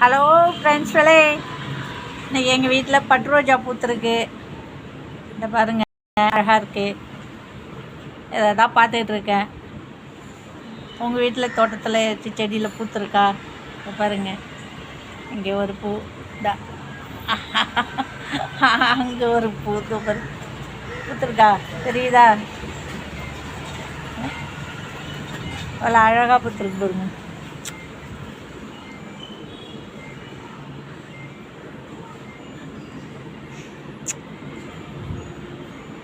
Hello ஃப்ரெண்ட்ஸ்களே, இன்றைக்கி எங்கள் வீட்டில் பட்டு ரோஜா பூத்துருக்கு. இந்த பாருங்கள், அழகாக இருக்குது. இதை தான் பார்த்துட்ருக்கேன். உங்கள் வீட்டில் தோட்டத்தில் செடியில் பூத்துருக்கா? இதை பாருங்கள், இங்கே ஒரு பூ, அங்கே ஒரு பூ பூத்துருக்கா, தெரியுதா? அவ்வளோ அழகாக பூத்துருக்கு பாருங்க.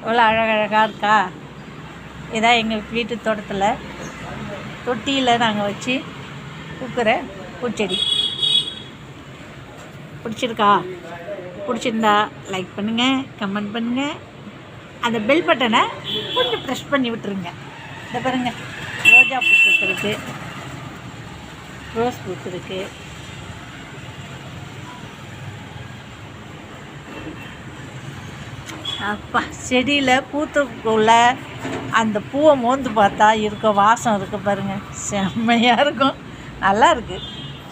எவ்வளோ அழகழகாக இருக்கா? இதான் எங்கள் வீட்டு தோட்டத்தில் தொட்டியில் நாங்கள் வச்சு பூக்கிற பூச்செடி. பிடிச்சிருக்கா? பிடிச்சிருந்தா லைக் பண்ணுங்கள், கமெண்ட் பண்ணுங்கள், அந்த பெல் பட்டனை கொஞ்சம் ப்ரெஸ் பண்ணி விட்டுருங்க. இதை பாருங்கள், ரோஜா பூ பூத்துருக்கு, ரோஸ் பூத்துருக்கு. அப்பா, செடியில் பூத்துக்குள்ள அந்த பூவை மோந்து பார்த்தா இருக்க வாசம் இருக்குது பாருங்கள், செம்மையாக இருக்கும். நல்லா இருக்குது.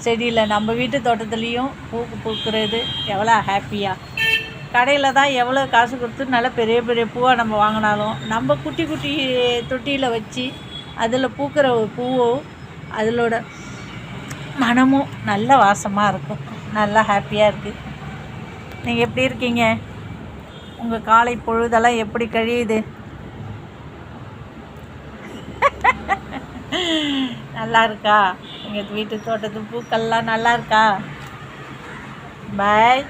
செடியில் நம்ம வீட்டு தோட்டத்துலேயும் பூக்கிறது எவ்வளோ ஹாப்பியாக. கடையில் தான் எவ்வளோ காசு கொடுத்து நல்லா பெரிய பெரிய பூவாக நம்ம வாங்கினாலும் நம்ம குட்டி குட்டி தொட்டியில் வச்சு அதில் பூக்கிற ஒரு பூவோ அதிலோட மனமும் நல்ல வாசமாக இருக்கும். நல்லா ஹாப்பியாக இருக்குது. நீங்கள் எப்படி இருக்கீங்க? உங்கள் காலை பொழுதெல்லாம் எப்படி கழியுது? நல்லா இருக்கா? எங்கள் வீட்டு தோட்டத்து பூக்கள்லாம் நல்லா இருக்கா? பாய்.